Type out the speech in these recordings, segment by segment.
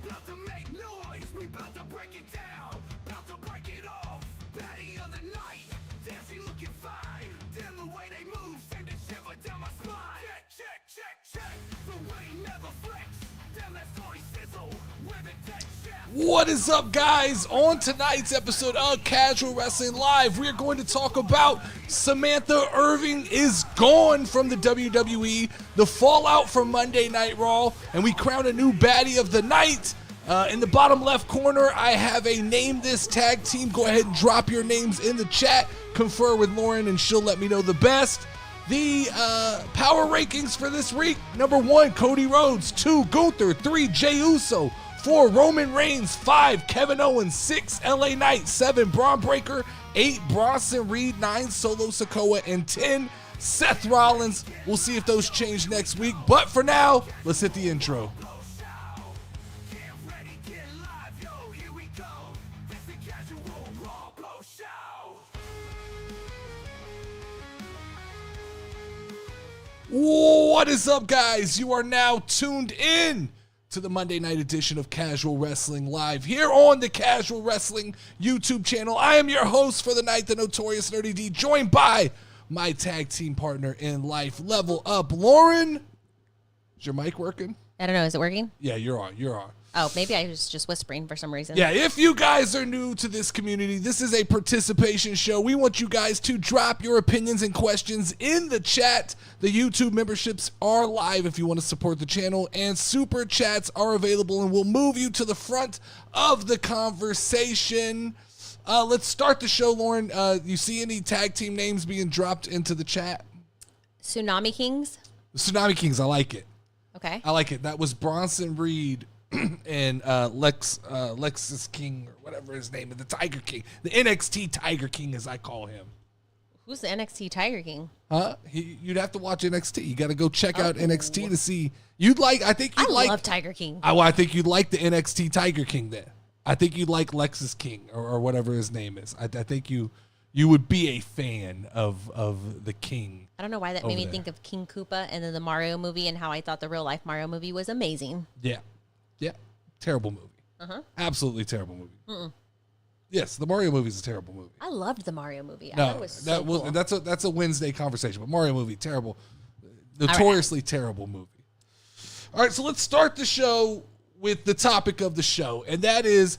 about to make noise, we about to break it down, about to break it off. Baddie of the night, dancing looking fine. Damn the way they move, send a shiver down my spine. Check, the way never flex. Damn that story sizzle, where the dead shaft. What is up, guys? On tonight's episode of Casual Wrestling Live, we're going to talk about Samantha Irvin is gone from the WWE, the fallout from Monday Night Raw, and we crown a new baddie of the night. In the bottom left corner, I have a Name This tag team. Go ahead and drop your names in the chat. Confer with Lauren, and she'll let me know the best. The power rankings for this week: number 1, Cody Rhodes; 2, Gunther; 3, Jey Uso; 4, Roman Reigns; 5, Kevin Owens; 6, LA Knight; 7, Braun Breaker; 8, Bronson Reed; 9, Solo Sikoa; and 10, Seth Rollins. We'll see if those change next week, but for now, let's hit the intro. Get ready, get live, yo, here we go. It's the Casual Raw Post Show. What is up, guys? You are now tuned in to the Monday night edition of Casual Wrestling Live here on the Casual Wrestling YouTube channel. I am your host for the night, the Notorious Nerdy D, joined by my tag team partner in life, Level Up, Lauren. Is your mic working? I don't know. Is it working? Yeah, you're on. You're on. Oh, maybe I was just whispering for some reason. Yeah, if you guys are new to this community, this is a participation show. We want you guys to drop your opinions and questions in the chat. The YouTube memberships are live if you want to support the channel, and super chats are available, and we'll move you to the front of the conversation. Let's start the show, Lauren. You see any tag team names being dropped into the chat? Tsunami Kings. The Tsunami Kings, I like it. Okay. I like it. That was Bronson Reed and Lexus King, or whatever his name is, the Tiger King, the NXT Tiger King, as I call him. Who's the NXT Tiger King? Huh? You'd have to watch NXT. You got to go check out NXT to see. I think you'd like. I love Tiger King. I think you'd like the NXT Tiger King then. I think you'd like Lexus King or whatever his name is. I think you would be a fan of the King. I don't know why that made me think of King Koopa and then the Mario movie and how I thought the real life Mario movie was amazing. Yeah. Terrible movie. Absolutely terrible movie. Yes, the Mario movie is a terrible movie. I loved the Mario movie. I thought it was so cool. That's a Wednesday conversation. But Mario movie, terrible, notoriously terrible movie. All right, so let's start the show with the topic of the show, and that is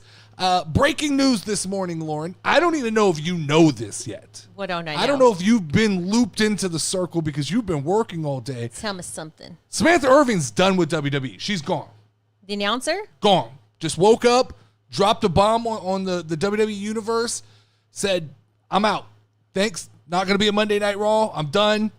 breaking news this morning, Lauren. I don't even know if you know this yet. What don't I know? I don't know if you've been looped into the circle because you've been working all day. Tell me something. Samantha Irvin's done with WWE. She's gone. The announcer? Gone. Just woke up, dropped a bomb on the WWE universe, said, I'm out. Thanks. Not going to be a Monday Night Raw. I'm done.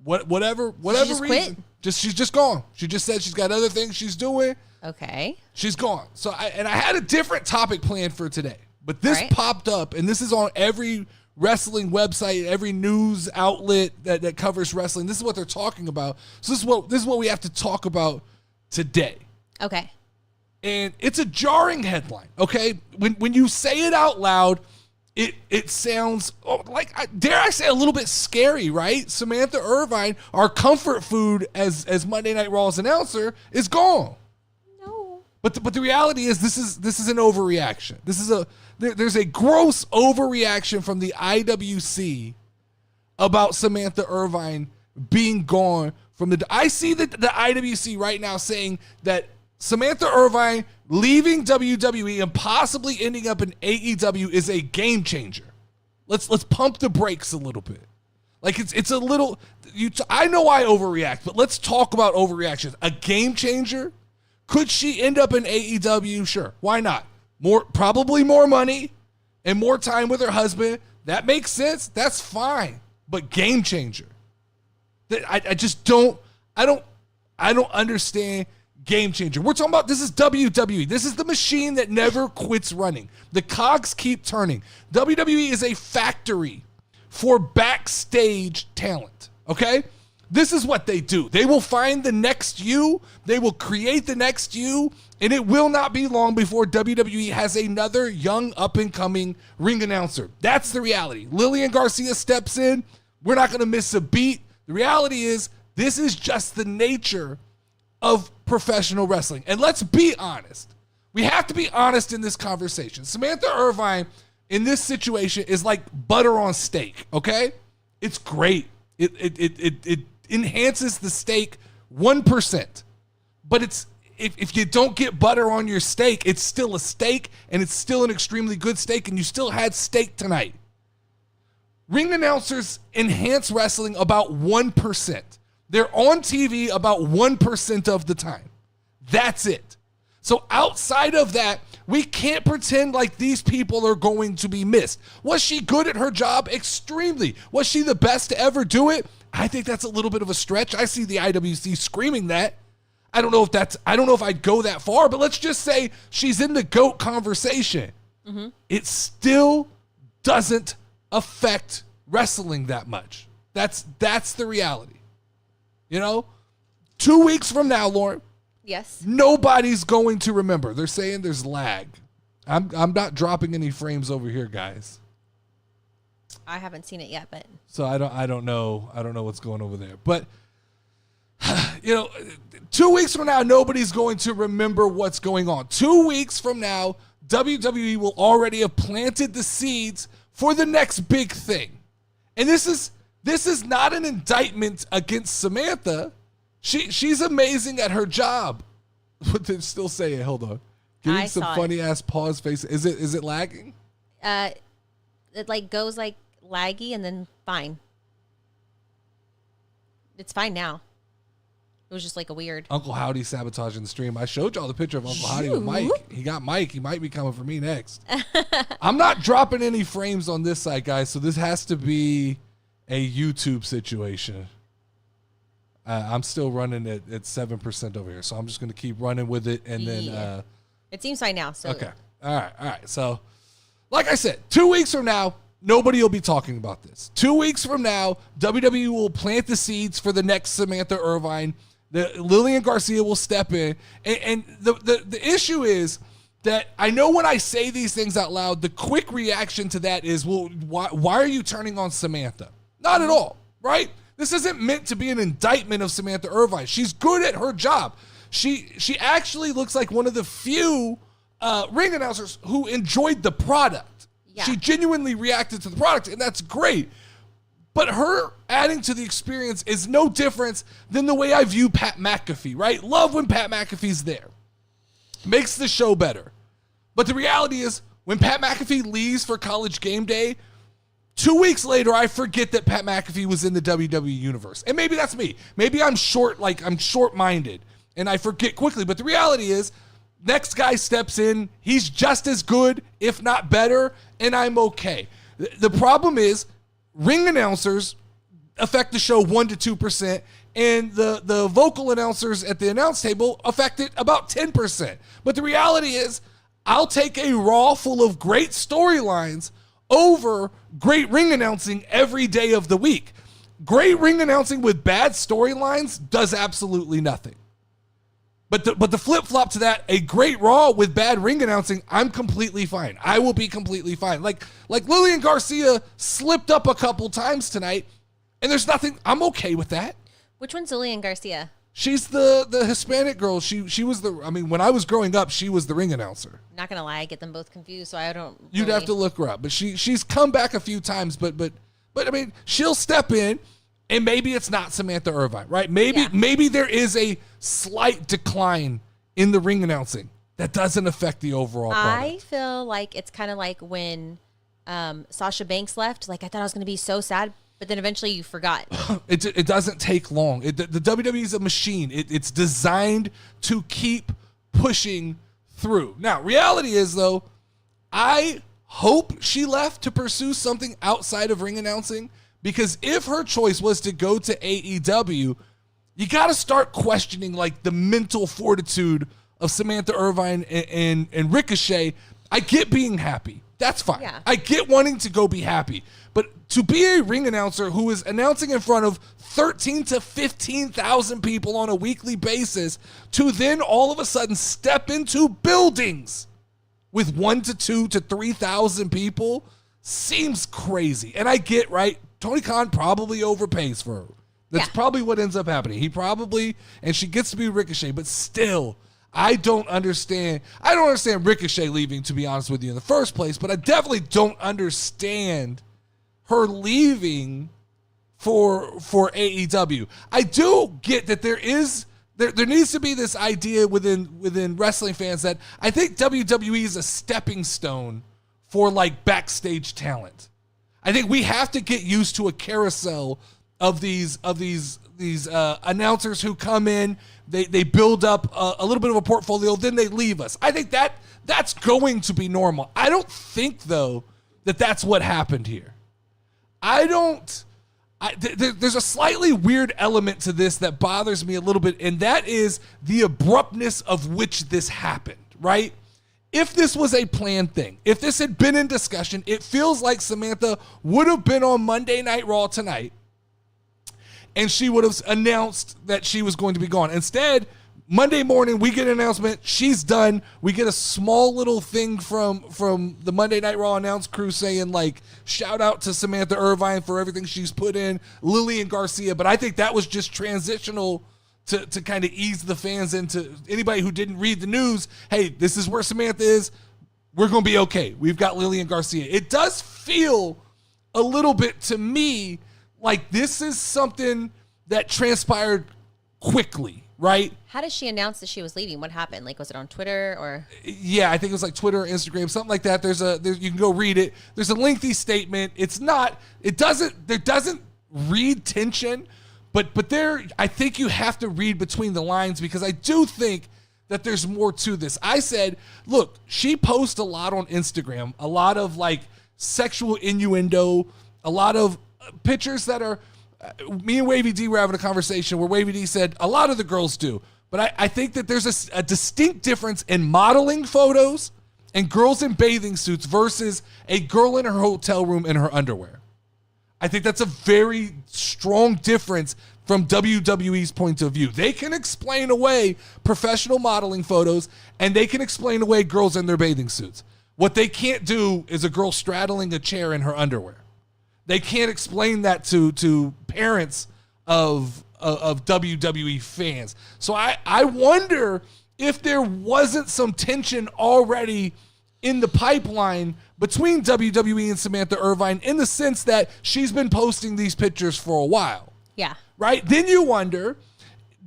Whatever just reason. quit? She's just gone. She just said she's got other things she's doing. Okay. She's gone. So I had a different topic planned for today, but this popped up, and this is on every wrestling website, every news outlet that covers wrestling. This is what they're talking about. So this is what we have to talk about today. Okay. And it's a jarring headline, okay? When you say it out loud, it sounds like, dare I say, a little bit scary, right? Samantha Irvin, our comfort food as Monday Night Raw's announcer, is gone. No. But the reality is this is an overreaction. There's a gross overreaction from the IWC about Samantha Irvin being gone from the. I see the IWC right now saying that Samantha Irvin leaving WWE and possibly ending up in AEW is a game changer. Let's pump the brakes a little bit. Like it's a little. I know I overreact, but let's talk about overreactions. A game changer. Could she end up in AEW? Sure. Why not? Probably more money and more time with her husband. That makes sense. That's fine. But game changer. I just don't. I don't understand game changer. We're talking about, this is WWE. This is the machine that never quits running. The cogs keep turning. WWE is a factory for backstage talent. Okay? This is what they do. They will find the next you. They will create the next you. And it will not be long before WWE has another young up-and-coming ring announcer. That's the reality. Lillian Garcia steps in. We're not going to miss a beat. The reality is, this is just the nature of professional wrestling. And let's be honest. We have to be honest in this conversation. Samantha Irvine in this situation is like butter on steak, okay? It's great. It enhances the steak 1%. But it's if you don't get butter on your steak, it's still a steak, and it's still an extremely good steak, and you still had steak tonight. Ring announcers enhance wrestling about 1%. They're on TV about 1% of the time. That's it. So outside of that, we can't pretend like these people are going to be missed. Was she good at her job? Extremely. Was she the best to ever do it? I think that's a little bit of a stretch. I see the IWC screaming that. I don't know if I'd go that far, but let's just say she's in the GOAT conversation. Mm-hmm. It still doesn't affect wrestling that much. That's the reality. 2 weeks from now, Lauren. Yes. Nobody's going to remember. They're saying there's lag. I'm not dropping any frames over here, guys. I haven't seen it yet, but so I don't know what's going over there. But 2 weeks from now, nobody's going to remember what's going on. 2 weeks from now, WWE will already have planted the seeds for the next big thing. And this is not an indictment against Samantha. She's amazing at her job. But they're still saying, hold on. Getting some funny ass pause face. Is it lagging? It like goes like laggy and then fine. It's fine now. It was just like a weird. Uncle Howdy sabotaging the stream. I showed y'all the picture of Uncle Howdy with Mike. He got Mike. He might be coming for me next. I'm not dropping any frames on this side, guys, so this has to be a YouTube situation. I'm still running at 7% over here, so I'm just going to keep running with it. And then it seems fine now. So okay. All right. So like I said, 2 weeks from now, nobody will be talking about this. 2 weeks from now, WWE will plant the seeds for the next Samantha Irvine. Lillian Garcia will step in. And the issue is that I know when I say these things out loud, the quick reaction to that is, well, why are you turning on Samantha? Not at all, right? This isn't meant to be an indictment of Samantha Irvine. She's good at her job. She actually looks like one of the few ring announcers who enjoyed the product. Yeah. She genuinely reacted to the product, and that's great. But her adding to the experience is no different than the way I view Pat McAfee, right? Love when Pat McAfee's there. Makes the show better. But the reality is, when Pat McAfee leaves for College Game Day, 2 weeks later, I forget that Pat McAfee was in the WWE universe. And maybe that's me. Maybe I'm short-minded, and I forget quickly. But the reality is, next guy steps in, he's just as good, if not better, and I'm okay. The problem is, ring announcers affect the show 1% to 2%, and the vocal announcers at the announce table affect it about 10%. But the reality is, I'll take a Raw full of great storylines over great ring announcing every day of the week. Great ring announcing with bad storylines does absolutely nothing. But the flip-flop to that, a great Raw with bad ring announcing, I'm completely fine. I will be completely fine. Like Lillian Garcia slipped up a couple times tonight, and there's nothing. I'm okay with that. Which one's Lillian Garcia? She's the Hispanic girl. She was when I was growing up, she was the ring announcer. Not gonna lie, I get them both confused, so I don't. You'd have to look her up, but she's come back a few times. But I mean, she'll step in. And maybe it's not Samantha Irvine, right? Maybe there is a slight decline in the ring announcing that doesn't affect the overall product. I feel like it's kind of like when Sasha Banks left. Like, I thought I was going to be so sad, but then eventually you forgot. It doesn't take long. The WWE is a machine. It's designed to keep pushing through. Now, reality is, though, I hope she left to pursue something outside of ring announcing. Because if her choice was to go to AEW, you got to start questioning like the mental fortitude of Samantha Irvine and Ricochet. I get being happy. That's fine. Yeah. I get wanting to go be happy. But to be a ring announcer who is announcing in front of 13 to 15,000 people on a weekly basis, to then all of a sudden step into buildings with 1 to 2 to 3,000 people seems crazy. And I get, right? Tony Khan probably overpays for her. That's Yeah. probably what ends up happening. And she gets to be Ricochet, but still, I don't understand Ricochet leaving, to be honest with you, in the first place, but I definitely don't understand her leaving for AEW. I do get that there needs to be this idea within wrestling fans that I think WWE is a stepping stone for like backstage talent. I think we have to get used to a carousel of these announcers who come in, they build up a little bit of a portfolio, then they leave us. I think that's going to be normal. I don't think though that that's what happened here. There's a slightly weird element to this that bothers me a little bit, and that is the abruptness of which this happened, right? If this was a planned thing, if this had been in discussion, it feels like Samantha would have been on Monday Night Raw tonight, and she would have announced that she was going to be gone. Instead, Monday morning, we get an announcement, she's done. We get a small little thing from the Monday Night Raw announce crew saying, like, shout out to Samantha Irvine for everything she's put in, Lillian Garcia. But I think that was just transitional to kind of ease the fans into anybody who didn't read the news. Hey, this is where Samantha is. We're going to be okay. We've got Lillian Garcia. It does feel a little bit to me like this is something that transpired quickly, right? How did she announce that she was leaving? What happened? Like, was it on Twitter or? Yeah, I think it was like Twitter or Instagram, something like that. You can go read it. There's a lengthy statement. There doesn't read tension, but I think you have to read between the lines because I do think that there's more to this. I said, look, she posts a lot on Instagram, a lot of like sexual innuendo, a lot of pictures that are, me and Wavy D were having a conversation where Wavy D said a lot of the girls do. But I think that there's a distinct difference in modeling photos and girls in bathing suits versus a girl in her hotel room in her underwear. I think that's a very strong difference from WWE's point of view. They can explain away professional modeling photos and they can explain away girls in their bathing suits. What they can't do is a girl straddling a chair in her underwear. They can't explain that to parents of WWE fans. So I wonder if there wasn't some tension already in the pipeline between WWE and Samantha Irvine in the sense that she's been posting these pictures for a while. Yeah. Right? Then you wonder,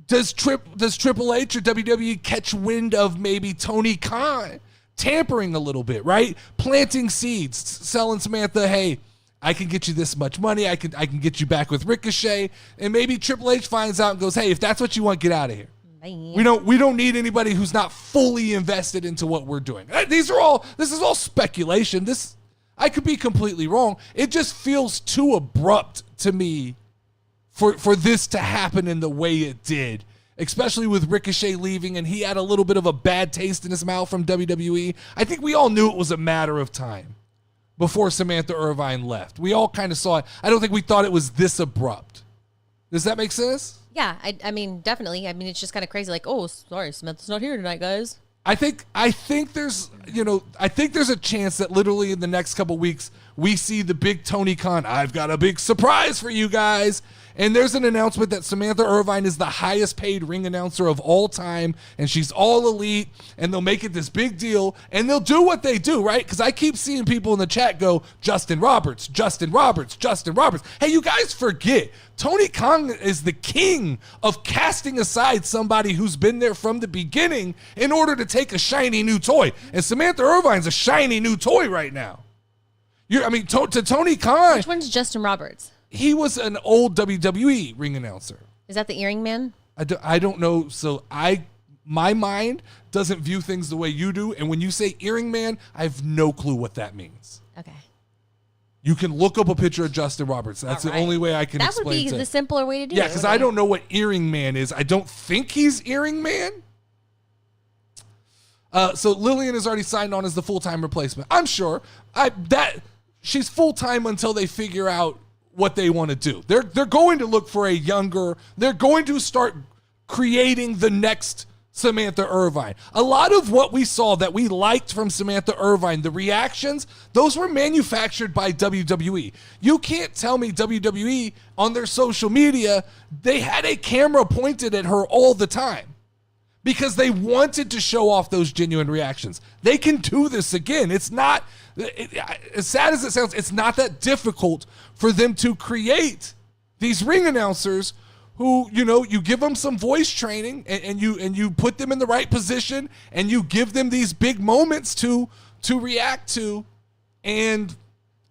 does Triple H or WWE catch wind of maybe Tony Khan tampering a little bit, right? Planting seeds, selling Samantha, hey, I can get you this much money. I can get you back with Ricochet. And maybe Triple H finds out and goes, hey, if that's what you want, get out of here. Bye. We don't need anybody who's not fully invested into what we're doing. This is all speculation. I could be completely wrong. It just feels too abrupt to me for this to happen in the way it did, especially with Ricochet leaving and he had a little bit of a bad taste in his mouth from WWE. I think we all knew it was a matter of time before Samantha Irvine left. We all kind of saw it. I don't think we thought it was this abrupt. Does that make sense? Yeah, I mean, definitely. I mean, it's just kind of crazy. Like, oh, sorry, Samantha's not here tonight, guys. I think there's a chance that literally in the next couple weeks we see the big Tony Khan. I've got a big surprise for you guys. And there's an announcement that Samantha Irvine is the highest paid ring announcer of all time, and she's all elite, and they'll make it this big deal, and they'll do what they do, right? Because I keep seeing people in the chat go, Justin Roberts, Justin Roberts, Justin Roberts. Hey, you guys forget, Tony Khan is the king of casting aside somebody who's been there from the beginning in order to take a shiny new toy. And Samantha Irvine's a shiny new toy right now. To Tony Khan. Which one's Justin Roberts? He was an old WWE ring announcer. Is that the earring man? I don't know. So my mind doesn't view things the way you do. And when you say earring man, I have no clue what that means. Okay. You can look up a picture of Justin Roberts. That's the only way I can explain it. That would be the simpler way to do it. Yeah, because I don't know what earring man is. I don't think he's earring man. So Lillian has already signed on as the full-time replacement. I'm sure she's full-time until they figure out what they want to do. They're going to look for a younger, they're going to start creating the next Samantha Irvine. A lot of what we saw that we liked from Samantha Irvine, the reactions, those were manufactured by WWE. You can't tell me WWE on their social media, they had a camera pointed at her all the time because they wanted to show off those genuine reactions. They can do this again. It's not, as sad as it sounds, it's not that difficult for them to create these ring announcers who, you know, you give them some voice training and you put them in the right position and you give them these big moments to react to, and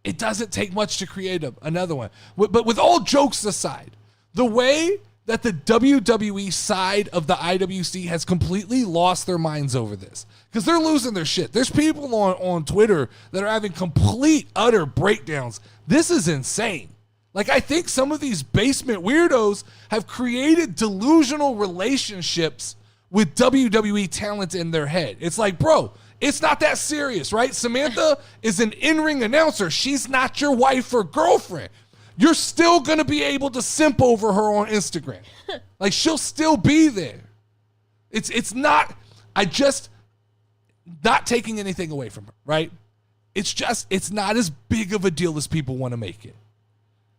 it doesn't take much to create another one. But with all jokes aside, the way that the WWE side of the IWC has completely lost their minds over this, because they're losing their shit. There's people on Twitter that are having complete, utter breakdowns. This is insane. Like, I think some of these basement weirdos have created delusional relationships with WWE talent in their head. It's like, bro, it's not that serious, right? Samantha is an in-ring announcer. She's not your wife or girlfriend. You're still going to be able to simp over her on Instagram. Like, she'll still be there. It's not, not taking anything away from her, right? It's not as big of a deal as people want to make it.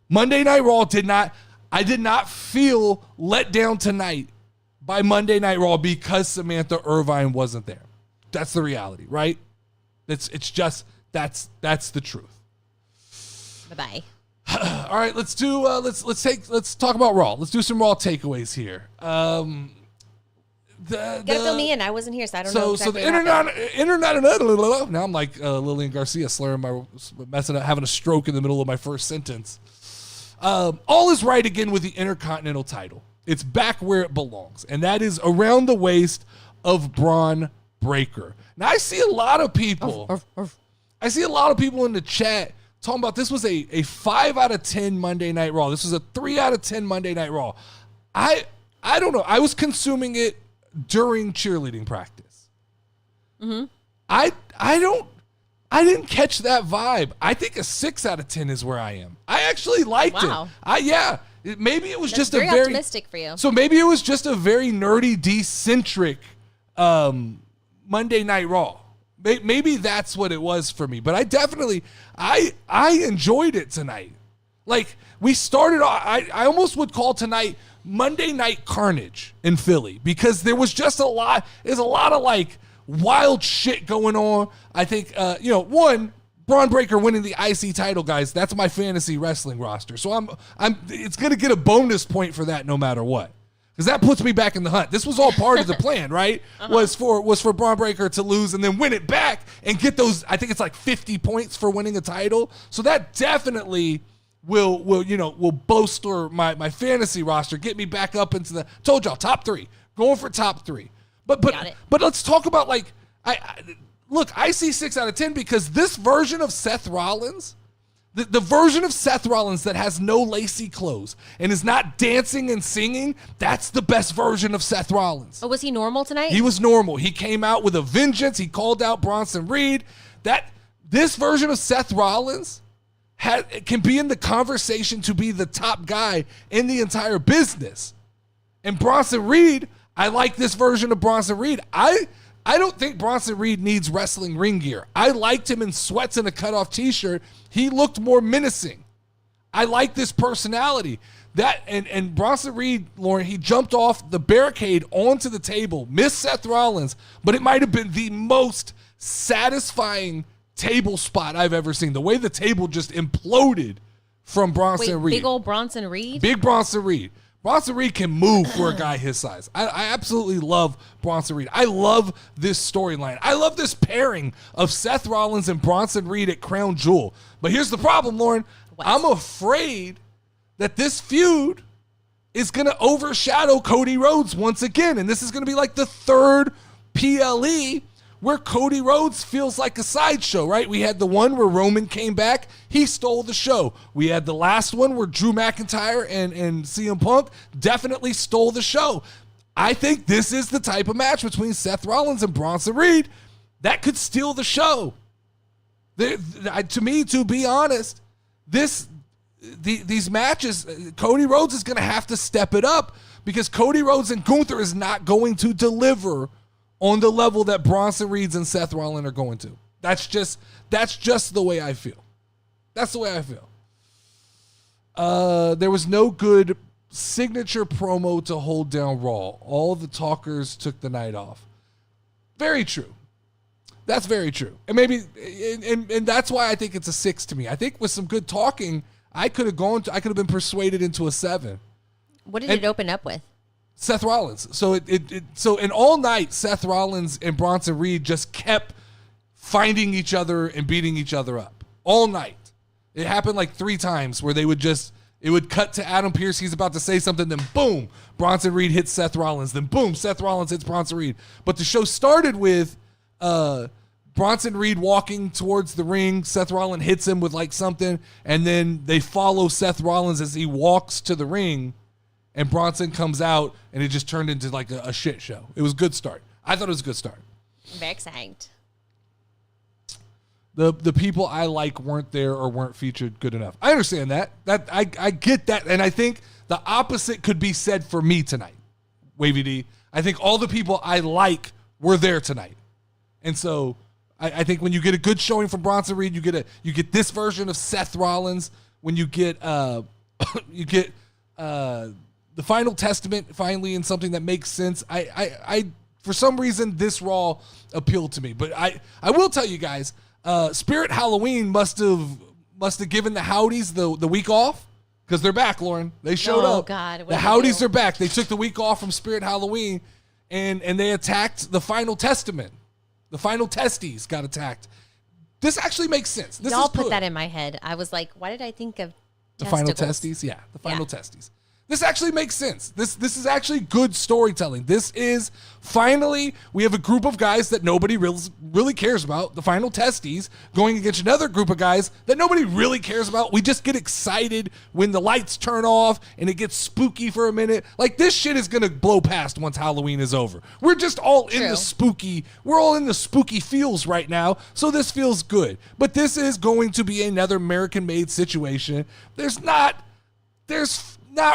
Monday Night Raw I did not feel let down tonight by Monday Night Raw because Samantha Irvine wasn't there. That's the reality, right? It's just, that's the truth. Bye-bye. All right, let's talk about Raw. Let's do some Raw takeaways here. You gotta fill me in. I wasn't here, so I don't know exactly so the internet, now I'm like Lillian Garcia messing up, having a stroke in the middle of my first sentence. All is right again with the Intercontinental title. It's back where it belongs, and that is around the waist of Braun Breaker. Now, I see a lot of people in the chat talking about this was a 5 out of 10 Monday Night Raw. This was a 3 out of 10 Monday Night Raw. I don't know. I was consuming it during cheerleading practice. Mm-hmm. I didn't catch that vibe. I think a 6 out of 10 is where I am. I actually liked it. Maybe it was That's just very optimistic for you. So maybe it was just a very nerdy, D-centric Monday Night Raw. Maybe that's what it was for me. But I definitely, I enjoyed it tonight. Like, we started off, I almost would call tonight Monday Night Carnage in Philly, because there was just there's a lot of like wild shit going on. I think, one, Braun Breaker winning the IC title, guys, that's my fantasy wrestling roster. So it's going to get a bonus point for that no matter what. Because that puts me back in the hunt. This was all part of the plan, right? Was for Braun Breaker to lose and then win it back and get those, I think it's like 50 points for winning a title. So that definitely will bolster my fantasy roster, get me back up into the, told y'all, top 3. Going for top 3. But let's talk about, like, I see 6 out of 10 because this version of Seth Rollins, the version of Seth Rollins that has no lacy clothes and is not dancing and singing, that's the best version of Seth Rollins. Oh, was he normal tonight? He was normal. He came out with a vengeance. He called out Bronson Reed. This version of Seth Rollins can be in the conversation to be the top guy in the entire business. And Bronson Reed, I like this version of Bronson Reed. I don't think Bronson Reed needs wrestling ring gear. I liked him in sweats and a cutoff t-shirt. He looked more menacing. I like this personality. And Bronson Reed, Lauren, he jumped off the barricade onto the table, missed Seth Rollins, but it might have been the most satisfying table spot I've ever seen. The way the table just imploded from Bronson Reed. Big old Bronson Reed? Big Bronson Reed. Bronson Reed can move for a guy his size. I absolutely love Bronson Reed. I love this storyline. I love this pairing of Seth Rollins and Bronson Reed at Crown Jewel. But here's the problem, Lauren. What? I'm afraid that this feud is going to overshadow Cody Rhodes once again. And this is going to be like the third PLE where Cody Rhodes feels like a sideshow, right? We had the one where Roman came back. He stole the show. We had the last one where Drew McIntyre and CM Punk definitely stole the show. I think this is the type of match between Seth Rollins and Bronson Reed that could steal the show. To me, to be honest, these matches, Cody Rhodes is going to have to step it up because Cody Rhodes and Gunther is not going to deliver on the level that Bronson Reed and Seth Rollins are going to. That's just the way I feel. That's the way I feel. There was no good signature promo to hold down Raw. All the talkers took the night off. Very true. That's very true. And maybe, and that's why I think it's a 6 to me. I think with some good talking, I could have been persuaded into a 7. What did it open up with? Seth Rollins. So so in all night, Seth Rollins and Bronson Reed just kept finding each other and beating each other up all night. It happened like 3 times where it would cut to Adam Pearce. He's about to say something. Then boom, Bronson Reed hits Seth Rollins. Then boom, Seth Rollins hits Bronson Reed. But the show started with Bronson Reed walking towards the ring. Seth Rollins hits him with like something. And then they follow Seth Rollins as he walks to the ring. And Bronson comes out, and it just turned into like a shit show. It was a good start. I thought it was a good start. I'm very excited. The people I like weren't there or weren't featured good enough. I understand that. I get that. And I think the opposite could be said for me tonight, Wavy D. I think all the people I like were there tonight. And so I think when you get a good showing from Bronson Reed, you get this version of Seth Rollins. When you get the Final Testament finally in something that makes sense. I for some reason this Raw appealed to me, but I will tell you guys, Spirit Halloween must have given the Howdies the week off because they're back, Lauren. They showed up. Oh God, the Howdies are back. They took the week off from Spirit Halloween and they attacked the Final Testament. The Final Testes got attacked. This actually makes sense. This Y'all is good. put that in my head. I was like, why did I think of The testicles? Final Testes? Yeah, the Final Testes. This actually makes sense. This is actually good storytelling. This is finally we have a group of guys that nobody really cares about, the Final Testes, going against another group of guys that nobody really cares about. We just get excited when the lights turn off and it gets spooky for a minute. Like this shit is gonna blow past once Halloween is over. We're just all in the spooky. We're all in the spooky feels right now, so this feels good. But this is going to be another American-made situation. There's not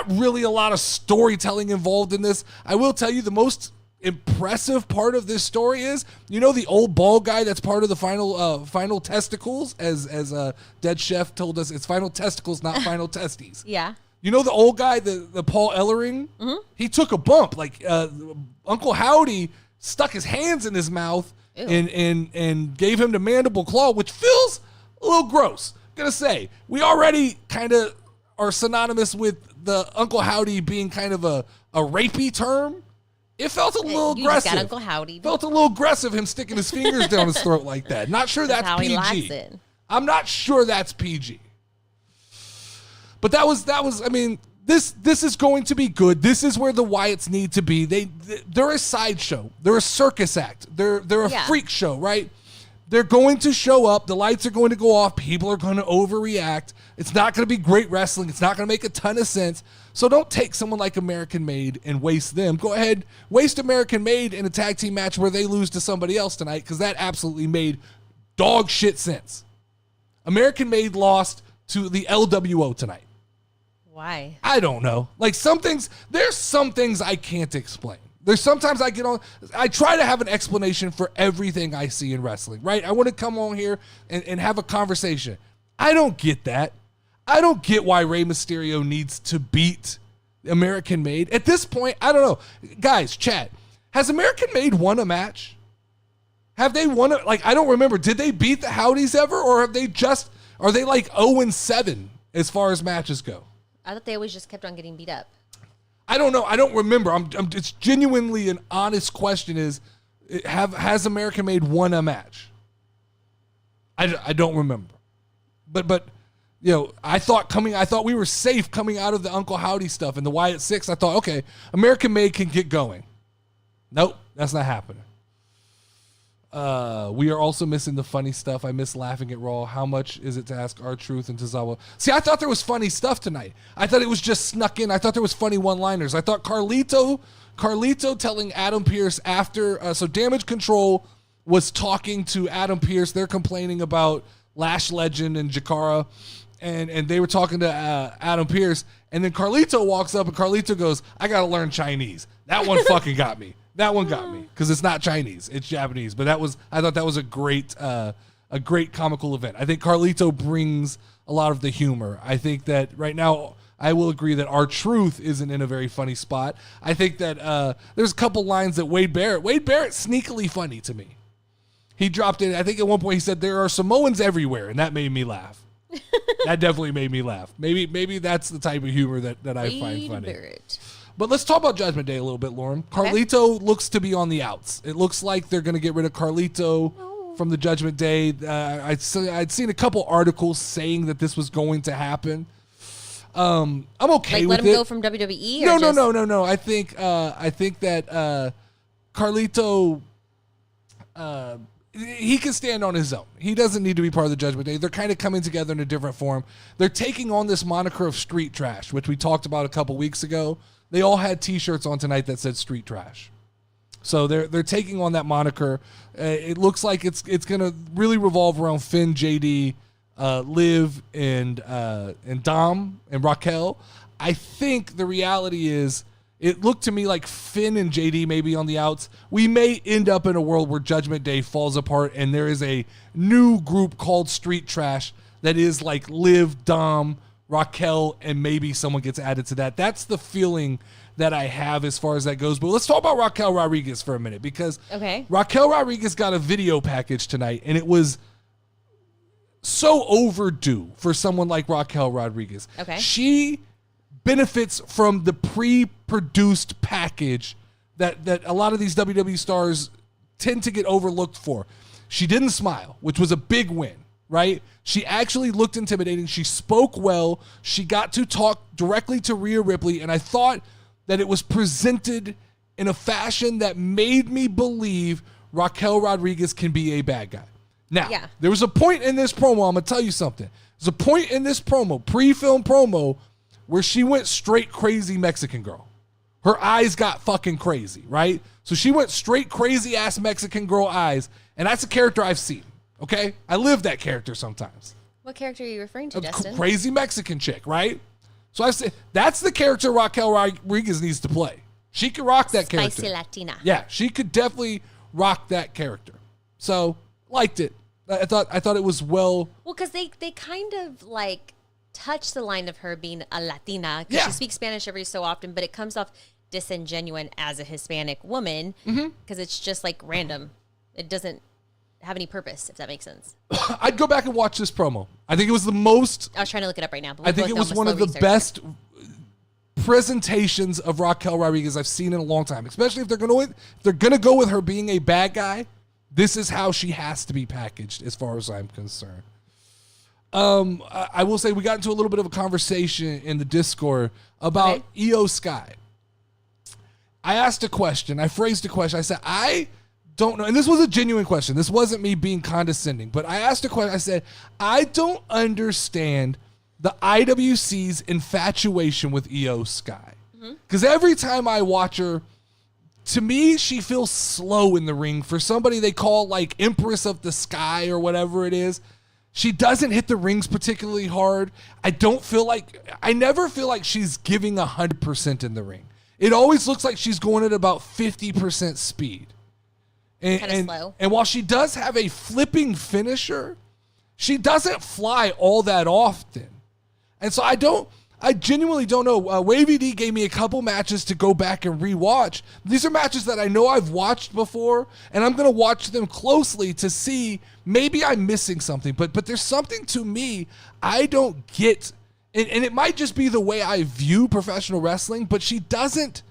really a lot of storytelling involved in this. I will tell you the most impressive part of this story is, the old bald guy that's part of the final testicles, as Dead Chef told us, it's final testicles, not final testes. Yeah. The old guy, the Paul Ellering, he took a bump. Like Uncle Howdy stuck his hands in his mouth and gave him the mandible claw, which feels a little gross. Gonna say, we already kind of are synonymous with the Uncle Howdy being kind of a rapey term. It felt a little aggressive. Just got Uncle Howdy. Felt a little aggressive, him sticking his fingers down his throat like that. Not sure that's how PG. he likes it. I'm not sure that's PG. But that was. I mean, this is going to be good. This is where the Wyatts need to be. They're a sideshow. They're a circus act. They're a freak show, right? They're going to show up. The lights are going to go off. People are going to overreact. It's not going to be great wrestling. It's not going to make a ton of sense. So don't take someone like American Made and waste them. Go ahead, waste American Made in a tag team match where they lose to somebody else tonight, because that absolutely made dog shit sense. American Made lost to the LWO tonight. Why? I don't know. Like there's some things I can't explain. There's sometimes I try to have an explanation for everything I see in wrestling, right? I want to come on here and have a conversation. I don't get that. I don't get why Rey Mysterio needs to beat American Made. At this point, I don't know. Guys, chat, has American Made won a match? Have they won I don't remember. Did they beat the Howdies ever, or are they like 0-7 as far as matches go? I thought they always just kept on getting beat up. I don't know. I don't remember. It's genuinely an honest question. Has American Made won a match? I don't remember. But I thought we were safe coming out of the Uncle Howdy stuff and the Wyatt 6. I thought, okay, American Made can get going. Nope, that's not happening. We are also missing the funny stuff. I miss laughing at Raw. How much is it to ask R-Truth and Tozawa? See, I thought there was funny stuff tonight. I thought it was just snuck in. I thought there was funny one-liners. I thought Carlito telling Adam Pearce after, so Damage Control was talking to Adam Pearce. They're complaining about Lash Legend and Jakara. and they were talking to Adam Pearce, and then Carlito walks up, and Carlito goes, "I gotta learn Chinese." That one fucking got me. That one got me because it's not Chinese, it's Japanese. But I thought that was a great comical event. I think Carlito brings a lot of the humor. I think that right now, I will agree that R-Truth isn't in a very funny spot. I think that there's a couple lines that Wade Barrett sneakily funny to me. He dropped in, I think at one point he said, "There are Samoans everywhere," and that made me laugh. That definitely made me laugh. Maybe that's the type of humor that I find funny. Barrett. But let's talk about Judgment Day a little bit, Lauren. Carlito looks to be on the outs. It looks like they're going to get rid of Carlito from the Judgment Day. I'd seen a couple articles saying that this was going to happen. I'm okay with it. Let him go from WWE? No. I think that Carlito, he can stand on his own. He doesn't need to be part of the Judgment Day. They're kind of coming together in a different form. They're taking on this moniker of street trash, which we talked about a couple weeks ago. They all had T-shirts on tonight that said street trash. So they're taking on that moniker. It looks like it's going to really revolve around Finn, JD, Liv, and Dom and Raquel. I think the reality is, it looked to me like Finn and JD may be on the outs. We may end up in a world where Judgment Day falls apart and there is a new group called Street Trash that is like Liv, Dom, Raquel, and maybe someone gets added to that. That's the feeling that I have as far as that goes. But let's talk about Raquel Rodriguez for a minute, because Raquel Rodriguez got a video package tonight, and it was so overdue for someone like Raquel Rodriguez. Okay. She benefits from the pre-produced package that a lot of these WWE stars tend to get overlooked for. She didn't smile, which was a big win, right? She actually looked intimidating. She spoke well. She got to talk directly to Rhea Ripley, and I thought that it was presented in a fashion that made me believe Raquel Rodriguez can be a bad guy. Now, there was a point in this promo, I'm going to tell you something. There's a point in this promo, pre-film promo, where she went straight crazy Mexican girl. Her eyes got fucking crazy, right? So she went straight crazy ass Mexican girl eyes, and that's a character I've seen, okay? I live that character sometimes. What character are you referring to, Justin? Crazy Mexican chick, right? So I said, that's the character Raquel Rodriguez needs to play. She could rock that character. Spicy Latina. Yeah, she could definitely rock that character. So, liked it. I thought it was well. Well, because they kind of like touch the line of her being a Latina, because she speaks Spanish every so often, but it comes off disingenuous as a Hispanic woman, because it's just like random. It doesn't have any purpose, if that makes sense. I'd go back and watch this promo. I think it was the most. I was trying to look it up right now. But I think it was one of the best presentations of Raquel Rodriguez I've seen in a long time. Especially if they're gonna go with her being a bad guy. This is how she has to be packaged, as far as I'm concerned. I will say we got into a little bit of a conversation in the Discord about Io Sky. I asked a question. I phrased a question. I said, I don't know. And this was a genuine question. This wasn't me being condescending. But I asked a question. I said, I don't understand the IWC's infatuation with Io Sky. Because every time I watch her, to me, she feels slow in the ring. For somebody they call like Empress of the Sky or whatever it is, she doesn't hit the rings particularly hard. I never feel like she's giving 100% in the ring. It always looks like she's going at about 50% speed. Kind of slow. And while she does have a flipping finisher, she doesn't fly all that often. And so I genuinely don't know. Wavy D gave me a couple matches to go back and rewatch. These are matches that I know I've watched before, and I'm going to watch them closely to see maybe I'm missing something. But there's something to me I don't get, and it might just be the way I view professional wrestling, but she doesn't,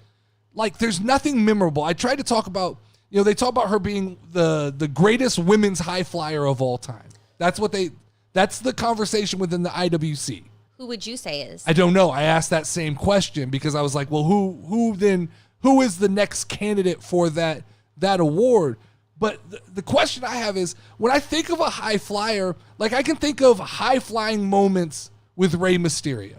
like, there's nothing memorable. I tried to talk about, they talk about her being the greatest women's high flyer of all time. That's the conversation within the IWC. Who would you say is? I don't know. I asked that same question because I was like, well, who is the next candidate for that award? But the question I have is, when I think of a high flyer, like, I can think of high flying moments with Rey Mysterio.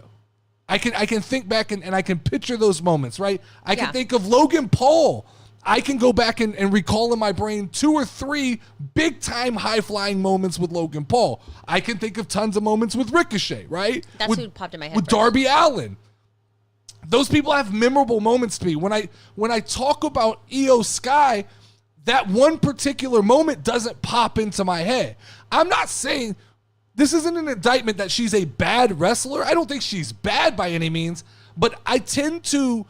I can think back and I can picture those moments, right? I can think of Logan Paul I can go back and recall in my brain 2 or 3 big time high flying moments with Logan Paul. I can think of tons of moments with Ricochet, right? That's who popped in my head. With first. Darby Allin. Those people have memorable moments to me. When I talk about Io Sky, that one particular moment doesn't pop into my head. I'm not saying this isn't an indictment that she's a bad wrestler. I don't think she's bad by any means, but I tend to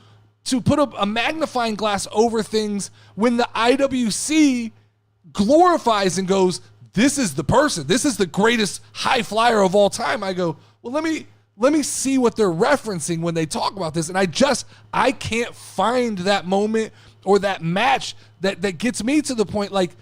put a magnifying glass over things when the IWC glorifies and goes, this is the person. This is the greatest high flyer of all time. I go, well, let me see what they're referencing when they talk about this. And I can't find that moment or that match that gets me to the point. Like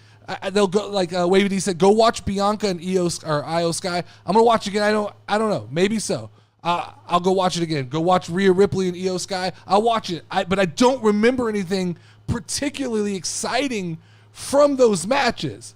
they'll go, like Wavy D said, go watch Bianca and Io Sky. I'm going to watch it again. I don't know. Maybe so. I'll go watch it again. Go watch Rhea Ripley and Io Sky. I'll watch it. But I don't remember anything particularly exciting from those matches.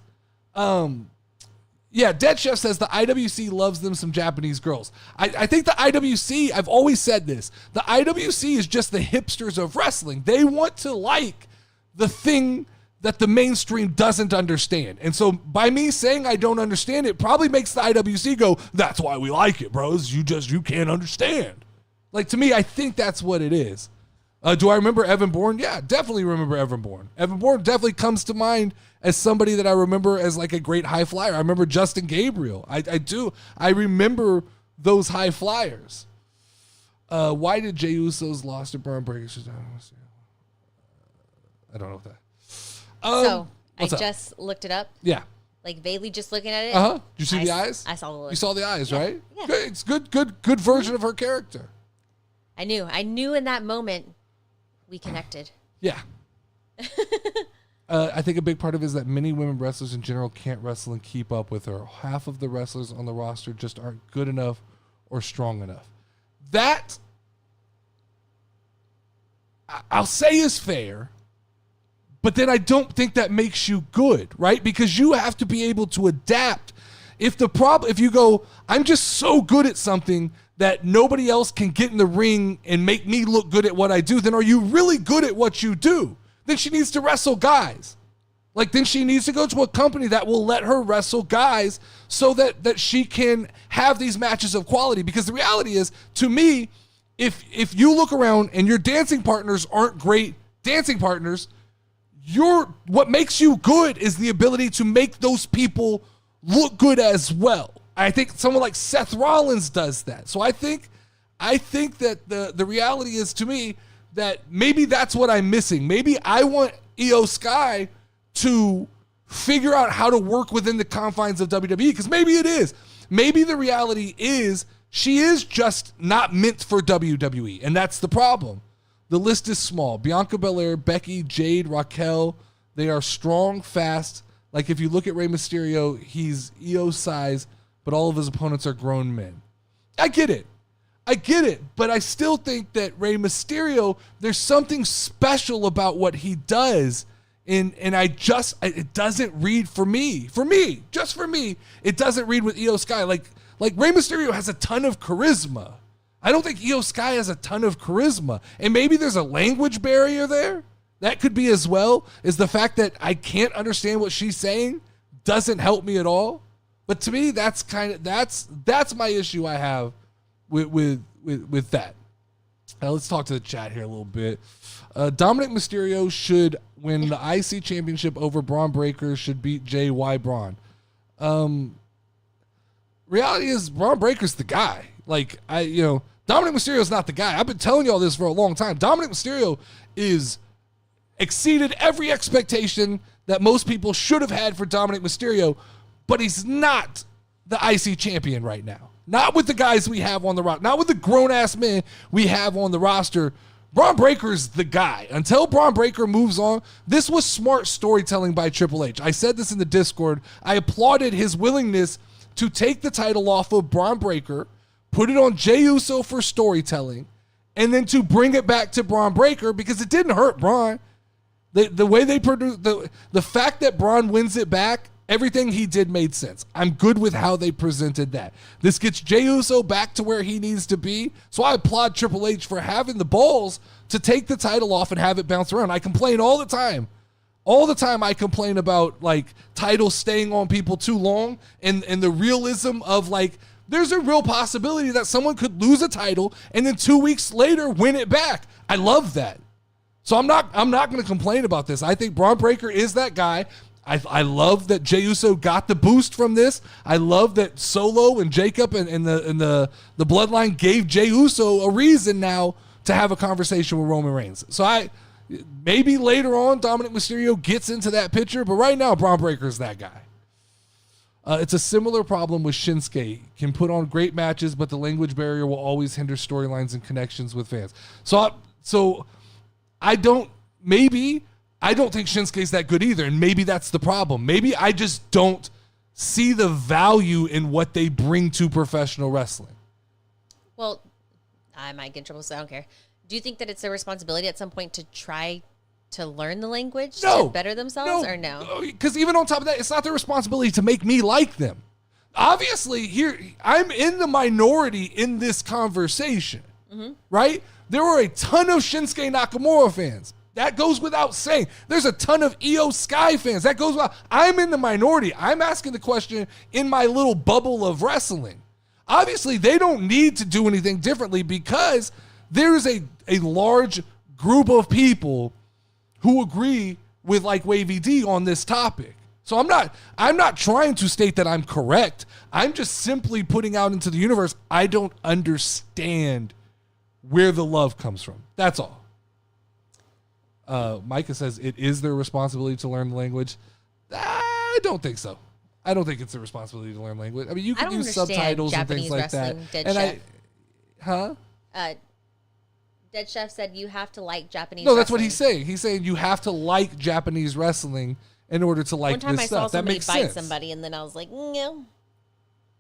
Yeah, Dead Chef says the IWC loves them some Japanese girls. I think the IWC, I've always said this, the IWC is just the hipsters of wrestling. They want to like the thing that the mainstream doesn't understand. And so by me saying I don't understand it probably makes the IWC go, that's why we like it, bros. You can't understand. Like, to me, I think that's what it is. Do I remember Evan Bourne? Yeah, definitely remember Evan Bourne. Evan Bourne definitely comes to mind as somebody that I remember as like a great high flyer. I remember Justin Gabriel. I do. I remember those high flyers. Why did Jey Uso's lost to Braun Breaker? I don't know that. So I just looked it up. Yeah. Like vaguely just looking at it. Did you see the eyes? I saw the look. You saw the eyes, Yeah. right? Yeah. Good. It's good version of her character. I knew in that moment we connected. Yeah. I think a big part of it is that many women wrestlers in general can't wrestle and keep up with her. Half of the wrestlers on the roster just aren't good enough or strong enough. That, I'll say, is fair, but then I don't think that makes you good, right? Because you have to be able to adapt. If you go, I'm just so good at something that nobody else can get in the ring and make me look good at what I do, then are you really good at what you do? Then she needs to wrestle guys. Like, then she needs to go to a company that will let her wrestle guys so that she can have these matches of quality. Because the reality is, to me, if you look around and your dancing partners aren't great dancing partners, what makes you good is the ability to make those people look good as well. I think someone like Seth Rollins does that. So I think that the reality is, to me, that maybe that's what I'm missing. Maybe I want Io Sky to figure out how to work within the confines of WWE, because maybe it is. Maybe the reality is she is just not meant for WWE, and that's the problem. The list is small. Bianca Belair, Becky, Jade, Raquel, they are strong, fast. Like, if you look at Rey Mysterio, he's Io size, but all of his opponents are grown men. I get it, but I still think that Rey Mysterio, there's something special about what he does, and it doesn't read for me, it doesn't read with Io Sky. Like Rey Mysterio has a ton of charisma. I don't think Io Sky has a ton of charisma, and maybe there's a language barrier there. That could be as well, is the fact that I can't understand what she's saying doesn't help me at all. But to me, that's my issue I have with that. Let's talk to the chat here a little bit. Dominic Mysterio should win the IC championship over Braun Breaker, should beat Jay. Why Braun? Reality is, Braun Breaker's the guy. Like, Dominic Mysterio's not the guy. I've been telling y'all this for a long time. Dominic Mysterio is exceeded every expectation that most people should have had for Dominic Mysterio, but he's not the IC champion right now. Not with the guys we have on the roster. Not with the grown-ass men we have on the roster. Braun Breaker's the guy. Until Braun Breaker moves on, this was smart storytelling by Triple H. I said this in the Discord. I applauded his willingness to take the title off of Braun Breaker, put it on Jey Uso for storytelling, and then to bring it back to Braun Breaker, because it didn't hurt Braun. The way they produced, the fact that Braun wins it back Everything he did made sense. I'm good with how they presented that. This gets Jey Uso back to where he needs to be. So I applaud Triple H for having the balls to take the title off and have it bounce around. I complain all the time. All the time I complain about like titles staying on people too long and the realism of like there's a real possibility that someone could lose a title and then 2 weeks later win it back. I love that. So I'm not going to complain about this. I think Braun Breaker is that guy. I love that Jey Uso got the boost from this. I love that Solo and Jacob and the Bloodline gave Jey Uso a reason now to have a conversation with Roman Reigns. So maybe later on Dominic Mysterio gets into that picture, but right now Braun Breaker is that guy. It's a similar problem with Shinsuke. Can put on great matches, but the language barrier will always hinder storylines and connections with fans. So I don't think Shinsuke's that good either, and maybe that's the problem. Maybe I just don't see the value in what they bring to professional wrestling. Well, I might get in trouble, so I don't care. Do you think that it's their responsibility at some point to try to learn the language to better themselves, or no? Because even on top of that, it's not their responsibility to make me like them. Obviously, here I'm in the minority in this conversation, right? There are a ton of Shinsuke Nakamura fans. That goes without saying. There's a ton of Io Sky fans. That goes without. I'm in the minority. I'm asking the question in my little bubble of wrestling. Obviously, they don't need to do anything differently because there's a large group of people who agree with like Wavy D on this topic. So I'm not trying to state that I'm correct. I'm just simply putting out into the universe, I don't understand where the love comes from. That's all. Micah says it is their responsibility to learn the language. I don't think so. I don't think it's their responsibility to learn language. I mean, you can use subtitles Japanese and things like that. Dead Chef said you have to like Japanese. No, that's wrestling. what he's saying. He's saying you have to like Japanese wrestling in order to like this stuff. One time I saw somebody bite somebody, and then I was like, no.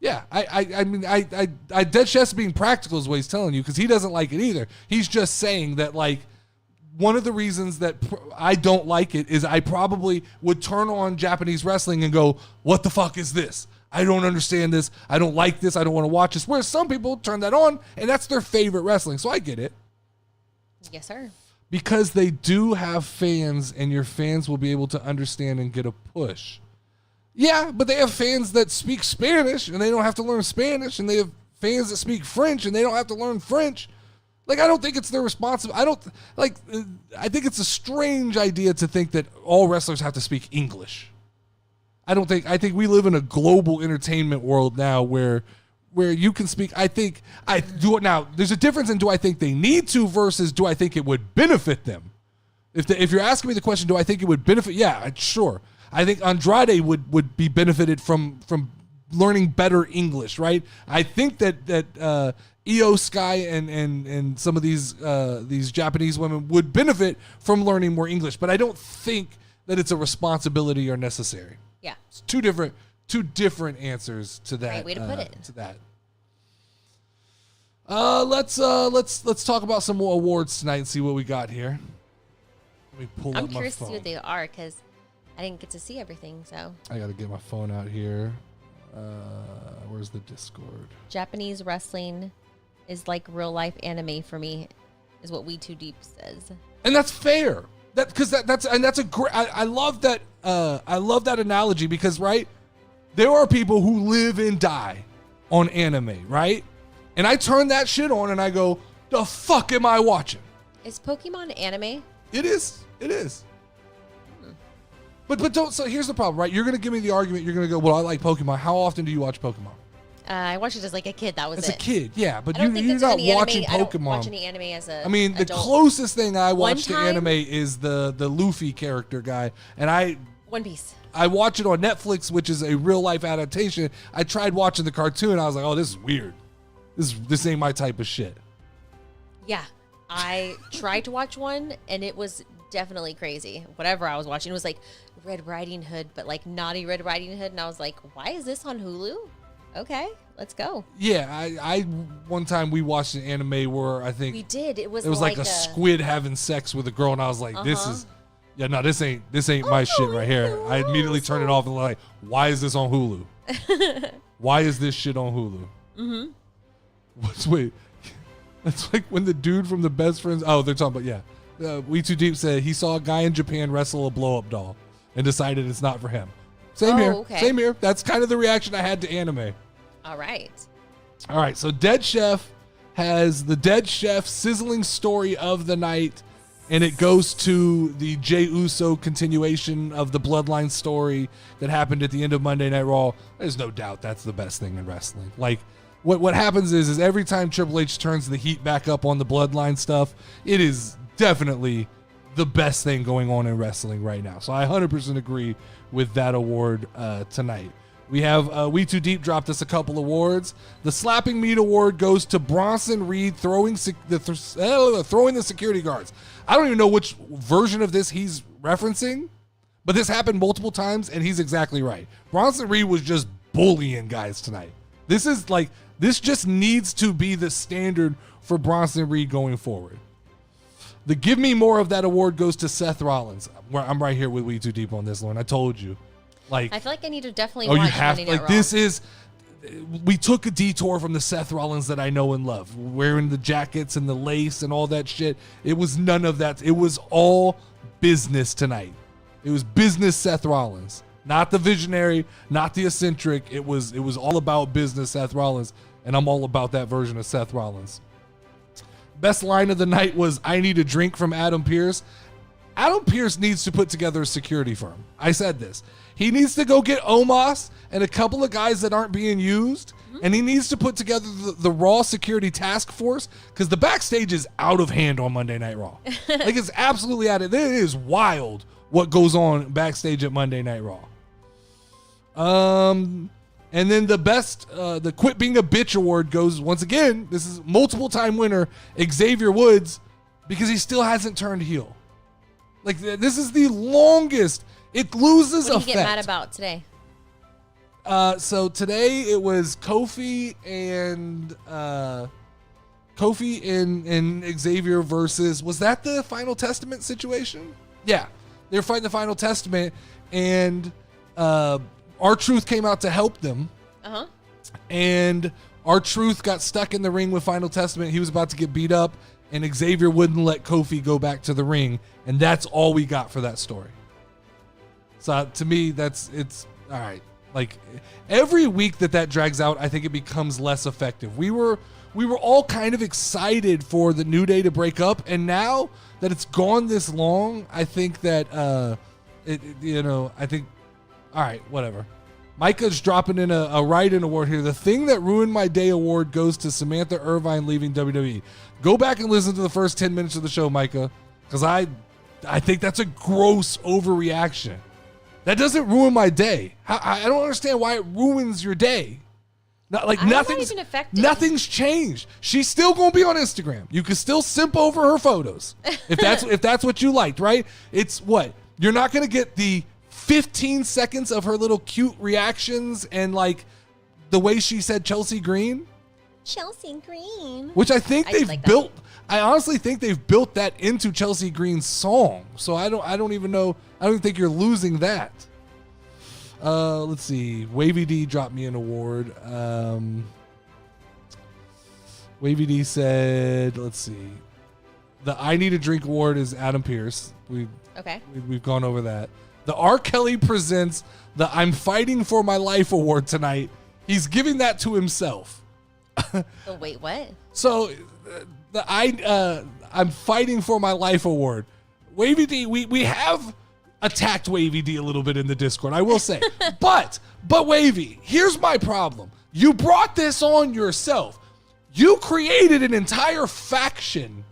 Yeah, I mean, Dead Chef's being practical is what he's telling you because he doesn't like it either. He's just saying that like. One of the reasons that I don't like it is I probably would turn on Japanese wrestling and go, what the fuck is this? I don't understand this. I don't like this. I don't want to watch this. Whereas some people turn that on and that's their favorite wrestling. So I get it. Yes, sir. Because they do have fans and your fans will be able to understand and get a push. Yeah, but they have fans that speak Spanish and they don't have to learn Spanish. And they have fans that speak French and they don't have to learn French. Like, I don't think it's their responsibility. I think it's a strange idea to think that all wrestlers have to speak English. I think we live in a global entertainment world now where you can speak. I think I do it now. There's a difference in do I think they need to versus do I think it would benefit them? If you're asking me the question, do I think it would benefit? Yeah, sure. I think Andrade would be benefited from learning better English, right? I think that Io Sky and some of these Japanese women would benefit from learning more English, but I don't think that it's a responsibility or necessary. Yeah, it's two different answers to that. Great way to put it. To that. Let's talk about some more awards tonight and see what we got here. Let me pull up my phone. I'm curious to see what they are because I didn't get to see everything. So I got to get my phone out here. Where's the Discord? Japanese wrestling is like real life anime for me, is what We Too Deep says, and that's fair. That's a great. I love that. I love that analogy because right, there are people who live and die on anime, right? And I turn that shit on and I go, the fuck am I watching? Is Pokemon anime? It is. But don't. So here's the problem, right? You're gonna give me the argument. You're gonna go, well, I like Pokemon. How often do you watch Pokemon? I watched it as like a kid. That was as a kid, yeah. But you're not watching Pokemon. I don't watch any anime as a. I mean, adult. The closest thing I watch to anime is the Luffy character guy, and One Piece. I watch it on Netflix, which is a real life adaptation. I tried watching the cartoon. I was like, oh, this is weird. This ain't my type of shit. Yeah, I tried to watch one, and it was definitely crazy. Whatever I was watching, it was like Red Riding Hood, but like naughty Red Riding Hood, and I was like, why is this on Hulu? Okay, let's go. Yeah, I one time we watched an anime where I think we did. It was like a squid having sex with a girl, and I was like, this Yeah, no, this ain't my shit right here. I immediately turned it off and like, why is this on Hulu? Why is this shit on Hulu? Wait, that's like when the dude from the Best Friends. Oh, they're talking about We Too Deep said he saw a guy in Japan wrestle a blow up doll and decided it's not for him. Same here. Okay. Same here. That's kind of the reaction I had to anime. All right. All right, so Dead Chef has the Dead Chef sizzling story of the night, and it goes to the Jey Uso continuation of the Bloodline story that happened at the end of Monday Night Raw. There's no doubt that's the best thing in wrestling. Like, what happens is every time Triple H turns the heat back up on the Bloodline stuff, it is definitely the best thing going on in wrestling right now. So I 100% agree with that award tonight. We have We Too Deep dropped us a couple awards. The Slapping Meat Award goes to Bronson Reed throwing the security guards. I don't even know which version of this he's referencing, but this happened multiple times, and he's exactly right. Bronson Reed was just bullying guys tonight. This just needs to be the standard for Bronson Reed going forward. The Give Me More of that award goes to Seth Rollins. Where I'm right here with We Too Deep on this, Lauren. I told you. I feel like I need to definitely watch you have Monday Night Raw. this is. We took a detour from the Seth Rollins that I know and love, wearing the jackets and the lace and all that shit. It was none of that. It was all business tonight. It was business Seth Rollins, not the visionary, not the eccentric. It was all about business Seth Rollins, and I'm all about that version of Seth Rollins. Best line of the night was "I need a drink" from Adam Pearce. Adam Pearce needs to put together a security firm. I said this. He needs to go get Omos and a couple of guys that aren't being used, and he needs to put together the Raw security task force, because the backstage is out of hand on Monday Night Raw. It's absolutely out of hand. It is wild what goes on backstage at Monday Night Raw. And then the best, the Quit Being a Bitch award goes, once again, this is multiple time winner, Xavier Woods, because he still hasn't turned heel. This is the longest. It loses What effect. did you get mad about today? So today it was Kofi and Xavier versus, was that the Final Testament situation? Yeah, they're fighting the Final Testament, and R-Truth came out to help them. And R-Truth got stuck in the ring with Final Testament. He was about to get beat up, and Xavier wouldn't let Kofi go back to the ring, and that's all we got for that story. So to me, it's all right. Every week that drags out, I think it becomes less effective. We were all kind of excited for the New Day to break up, and now that it's gone this long, I think that I think, all right, whatever. Micah's dropping in a write-in award here. The Thing That Ruined My Day award goes to Samantha Irvine leaving WWE. Go back and listen to the first 10 minutes of the show, Micah, because I think that's a gross overreaction. That doesn't ruin my day. I don't understand why it ruins your day. Nothing's changed. She's still gonna be on Instagram. You can still simp over her photos if that's what you liked, right? It's what you're not gonna get the 15 seconds of her little cute reactions and the way she said Chelsea Green, which I think they've built. I honestly think they've built that into Chelsea Green's song. So I don't even know. I don't think you're losing that. Let's see. Wavy D dropped me an award. Wavy D said, let's see. The I Need a Drink award is Adam Pearce. We've gone over that. The R. Kelly presents the I'm Fighting for My Life award tonight. He's giving that to himself. Oh, wait, what? So I'm Fighting for My Life award. Wavy D, we have attacked Wavy D a little bit in the Discord, I will say. but Wavy, here's my problem. You brought this on yourself. You created an entire faction,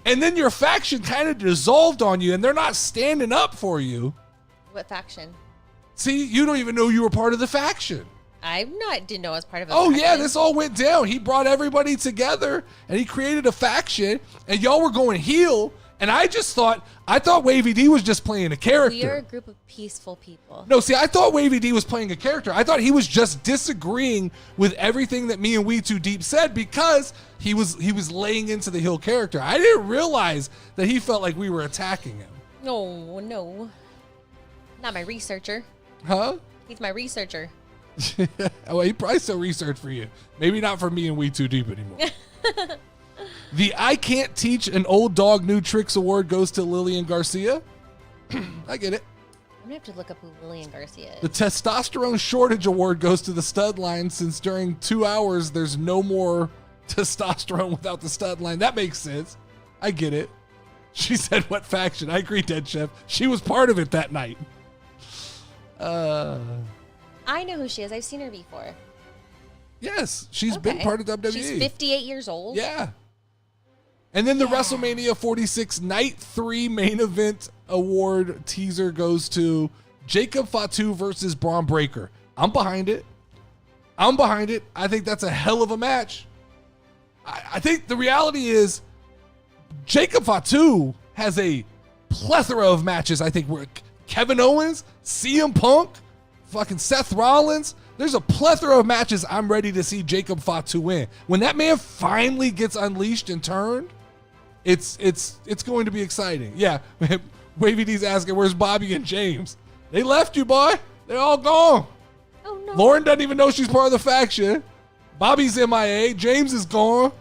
and then your faction kind of dissolved on you, and they're not standing up for you. What faction? See, you don't even know you were part of the faction. Didn't know I was part of a faction. Yeah, this all went down. He brought everybody together, and he created a faction, and y'all were going heel, and I thought Wavy D was just playing a character. We are a group of peaceful people. No, see, I thought Wavy D was playing a character. I thought he was just disagreeing with everything that me and We Too Deep said because he was laying into the heel character. I didn't realize that he felt like we were attacking him. No, no. Not my researcher. Huh? He's my researcher. Well, he probably still research for you. Maybe not for me and We Too Deep anymore. The I Can't Teach an Old Dog New Tricks award goes to Lillian Garcia. I get it. I'm going to have to look up who Lillian Garcia is. The Testosterone Shortage Award goes to the stud line since during 2 hours there's no more testosterone without the stud line. That makes sense. I get it. She said, what faction? I agree, Dead Chef. She was part of it that night. I know who she is. I've seen her before. Yes, she's been part of WWE. She's 58 years old. Yeah. And then the WrestleMania 46 Night 3 Main Event Award teaser goes to Jacob Fatu versus Braun Breaker. I'm behind it. I think that's a hell of a match. I think the reality is Jacob Fatu has a plethora of matches. I think where Kevin Owens, CM Punk, fucking Seth Rollins. There's a plethora of matches I'm ready to see Jacob Fatu win. When that man finally gets unleashed and turned, it's going to be exciting. Yeah, Wavy D's asking, where's Bobby and James? They left you, boy. They're all gone. Oh, no. Lauren doesn't even know she's part of the faction. Bobby's MIA. James is gone.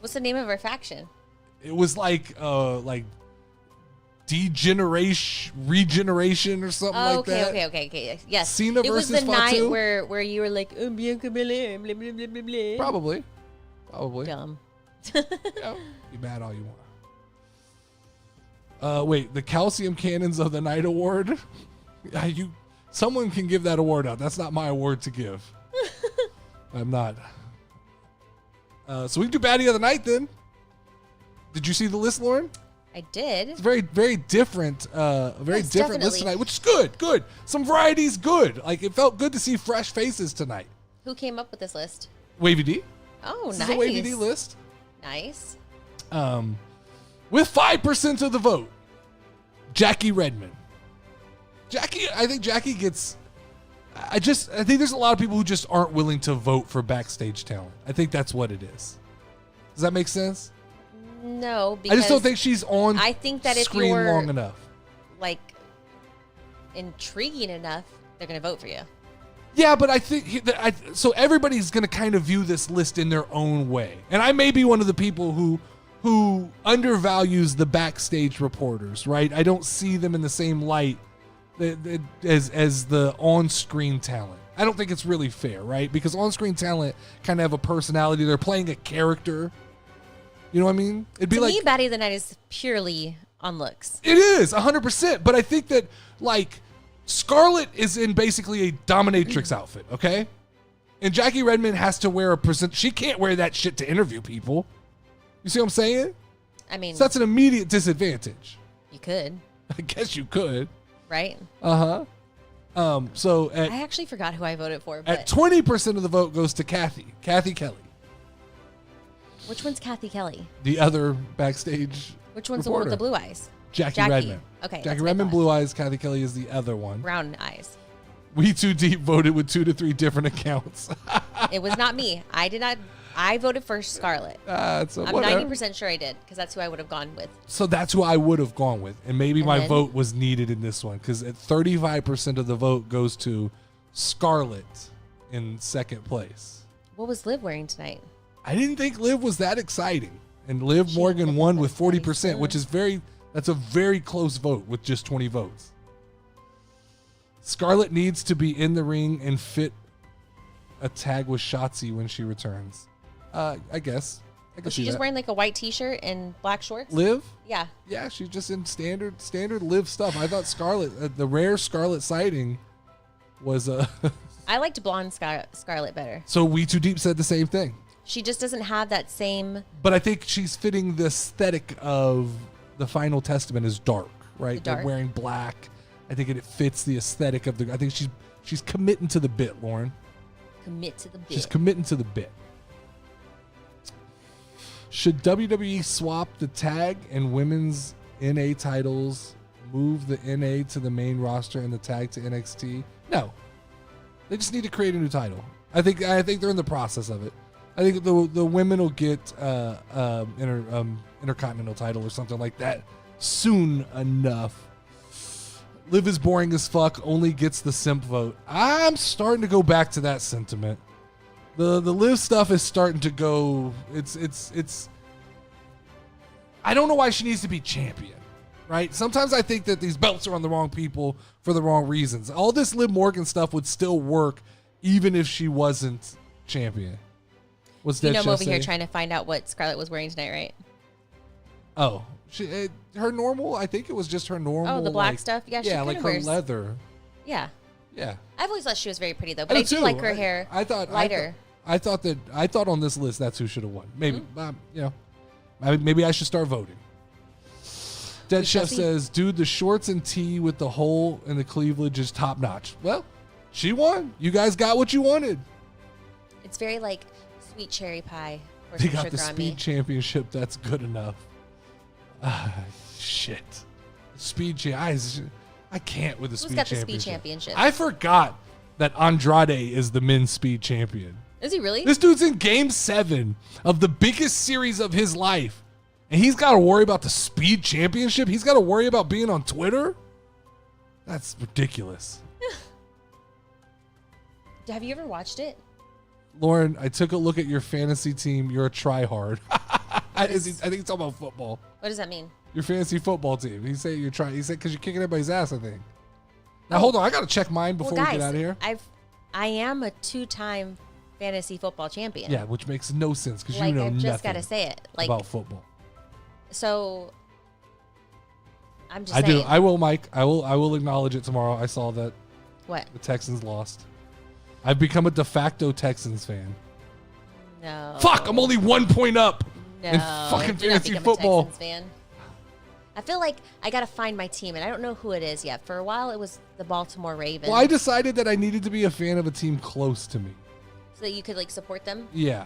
What's the name of her faction? It was like degeneration, regeneration, or something like that. Okay. Yes. Cena it was versus the night Fatu? where you were like, Bianca Belair, blah, blah, blah, blah, blah. Probably. Dumb. Yeah, be mad all you want. Wait, the Calcium Cannons of the Night Award? Someone can give that award out. That's not my award to give. I'm not. So we can do Baddie of the Night then. Did you see the list, Lauren? I did. It's very, very different. A very Yes, different list definitely. tonight, which is good. Good. Some variety's good. Like, it felt good to see fresh faces tonight. Who came up with this list? Wavy D. Oh, This nice. is a Wavy D list. Nice. With 5% of the vote, Jackie Redmond. I think Jackie gets. I think there's a lot of people who just aren't willing to vote for backstage talent. I think that's what it is. Does that make sense? No, because I just don't think she's on. I think that if screen you're long enough. like intriguing enough, they're gonna vote for you. Yeah, but I think so. Everybody's going to kind of view this list in their own way, and I may be one of the people who undervalues the backstage reporters. Right? I don't see them in the same light as the on-screen talent. I don't think it's really fair, right? Because on-screen talent kind of have a personality. They're playing a character. You know what I mean? It'd be To like me, Baddie of the Night is purely on looks. it is 100%. But I think that like Scarlett is in basically a dominatrix outfit, okay? And Jackie Redmond has to wear she can't wear that shit to interview people. You see what I'm saying? I mean, So that's an immediate disadvantage. you could, I guess you could. right? So I actually forgot who I voted for, at but 20% of the vote goes to Kathy Kelly, which one's Kathy Kelly? the other backstage Which one's the one with reporter. the blue eyes? Jackie Redmond. Okay, that's Jackie what I Redmond, thought. blue eyes. Kathy Kelly is the other one. Brown eyes. We Too Deep voted with 2 to 3 different accounts. It was not me. I did not. I voted for Scarlett. So I'm whatever. 90% sure I did because that's who I would have gone with. So that's who I would have gone with. And maybe And my then- vote was needed in this one because at 35% of the vote goes to Scarlett in second place. What was Liv wearing tonight? I didn't think Liv was that exciting. And Liv She Morgan looked won like with a 40%, nice which is that's a very close vote with just 20 votes. Scarlett needs to be in the ring and fit a tag with Shotzi when she returns. I guess. I Was could she see just that. wearing like a white t-shirt and black shorts? Liv? Yeah. Yeah, she's just in standard Liv stuff. I thought Scarlett, the rare Scarlett sighting was I liked blonde Scarlett better. So We Too Deep said the same thing. She just doesn't have that same. But I think she's fitting the aesthetic of the Final Testament is dark, right? The dark. Like wearing black. I think it fits the aesthetic of I think she's committing to the bit, Lauren. Commit to the bit. She's committing to the bit. Should WWE swap the tag and women's NA titles, move the NA to the main roster and the tag to NXT? No. They just need to create a new title. I think they're in the process of it. I think the women will get Intercontinental title or something like that soon enough. Liv is boring as fuck, only gets the simp vote. I'm starting to go back to that sentiment. The Liv stuff is starting to go. It's. I don't know why she needs to be champion, right? Sometimes I think that these belts are on the wrong people for the wrong reasons. All this Liv Morgan stuff would still work even if she wasn't champion. What's that? I'm over here trying to find out what Scarlett was wearing tonight, right? Oh, her normal. I think it was just her normal. Oh, the black stuff. Yeah, she like her wears leather. Yeah. Yeah. I've always thought she was very pretty though, but I do like her hair. I thought lighter. I thought on this list that's who should have won. Maybe maybe I should start voting. Dead Chef says, "Dude, the shorts and tee with the hole in the cleavage is top notch." Well, she won. You guys got what you wanted. It's very like sweet cherry pie. Or They some got sugar the on speed me. championship. That's good enough. Shit. Speed champ. I can't with the Who's speed got the championship. speed championship? I forgot that Andrade is the men's speed champion. Is he really? This dude's in game 7 of the biggest series of his life. And he's got to worry about the speed championship? He's got to worry about being on Twitter? That's ridiculous. Have you ever watched it? Lauren, I took a look at your fantasy team. You're a tryhard. I think it's all about football. What does that mean? Your fantasy football team. He said you're trying. He said because you're kicking everybody's ass. I think. Now hold on. I got to check mine before well, guys, we get out of here. I am a 2-time fantasy football champion. Yeah, which makes no sense because like, you know I've just nothing got to say it. Like about football. So I'm just I saying. do. I will, Mike. I will acknowledge it tomorrow. I saw that What? the Texans lost. I've become a de facto Texans fan. No. Fuck! I'm only 1 point up No. in fucking do not fantasy become football. A Texans fan. I feel like I got to find my team, and I don't know who it is yet. For a while, it was the Baltimore Ravens. Well, I decided that I needed to be a fan of a team close to me. So that you could like support them. Yeah.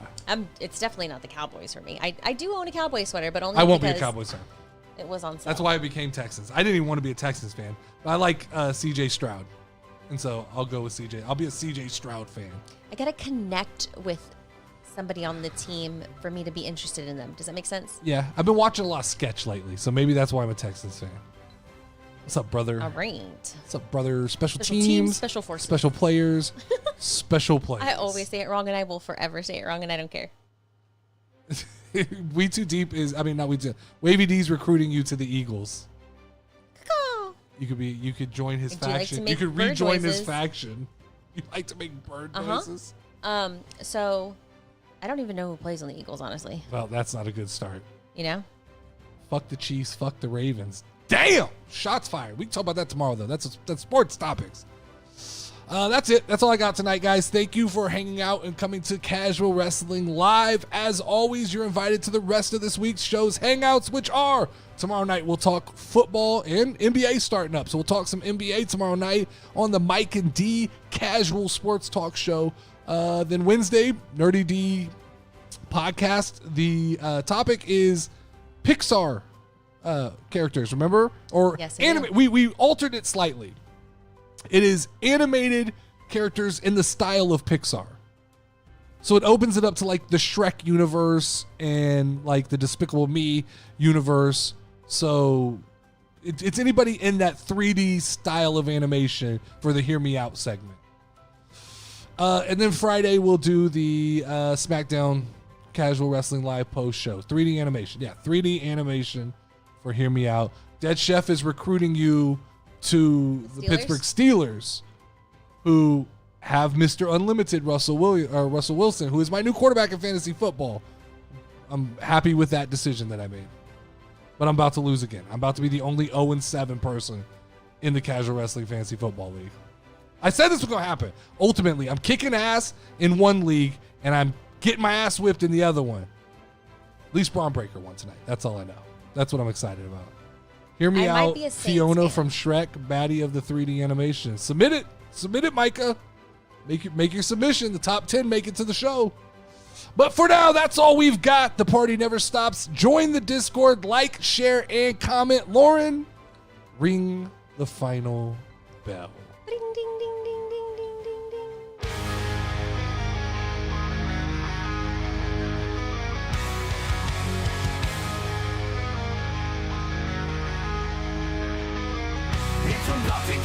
It's definitely not the Cowboys for me. I do own a Cowboy sweater, but only I won't be a because Cowboys fan. It was on sale. That's why I became Texans. I didn't even want to be a Texans fan, but I like C.J. Stroud, and so I'll go with C.J. I'll be a C.J. Stroud fan. I gotta connect with somebody on the team for me to be interested in them. Does that make sense? Yeah, I've been watching a lot of sketch lately, so maybe that's why I'm a Texans fan. What's up, brother? All right. What's up, brother? Special teams, teams, special forces. special players, special players. I always say it wrong, and I will forever say it wrong, and I don't care. We Too Deep is, I mean, not We Too. Wavy D's recruiting you to the Eagles. You could join his Would you like to faction. make You could bird rejoin his noises? faction. You like to make bird Uh-huh. noises? So I don't even know who plays on the Eagles, honestly. Well, that's not a good start. You know? Fuck the Chiefs. Fuck the Ravens. Damn! Shots fired. We can talk about that tomorrow, though. That's sports topics. That's it. That's all I got tonight, guys. Thank you for hanging out and coming to Casual Wrestling Live. As always, you're invited to the rest of this week's show's hangouts, which are tomorrow night. We'll talk football and NBA starting up. So we'll talk some NBA tomorrow night on the Mike and D Casual Sports Talk Show. Then Wednesday, Nerdy D podcast. The topic is Pixar characters, remember? Or Yes, I anime. do. We altered it slightly. It is animated characters in the style of Pixar. So it opens it up to like the Shrek universe and like the Despicable Me universe. So it's anybody in that 3D style of animation for the Hear Me Out segment. And then Friday we'll do the SmackDown Casual Wrestling Live post show. 3D animation. Yeah, 3D animation for Hear Me Out. Dead Chef is recruiting you to the Steelers? Pittsburgh Steelers, who have Mr. Unlimited Russell Wilson, who is my new quarterback in fantasy football. I'm happy with that decision that I made. But I'm about to lose again. I'm about to be the only 0-7 person in the Casual Wrestling Fantasy Football League. I said this was going to happen. Ultimately, I'm kicking ass in one league, and I'm getting my ass whipped in the other one. At least Braun Breaker won tonight. That's all I know. That's what I'm excited about. Hear me I might out, be a Saints Fiona fan. from Shrek, baddie of the 3D animation. Submit it, Micah. Make your submission. The top 10 make it to the show. But for now, that's all we've got. The party never stops. Join the Discord, like, share, and comment. Lauren, ring the final bell. Ding, ding, ding, ding, ding, ding, ding, ding. from nothing.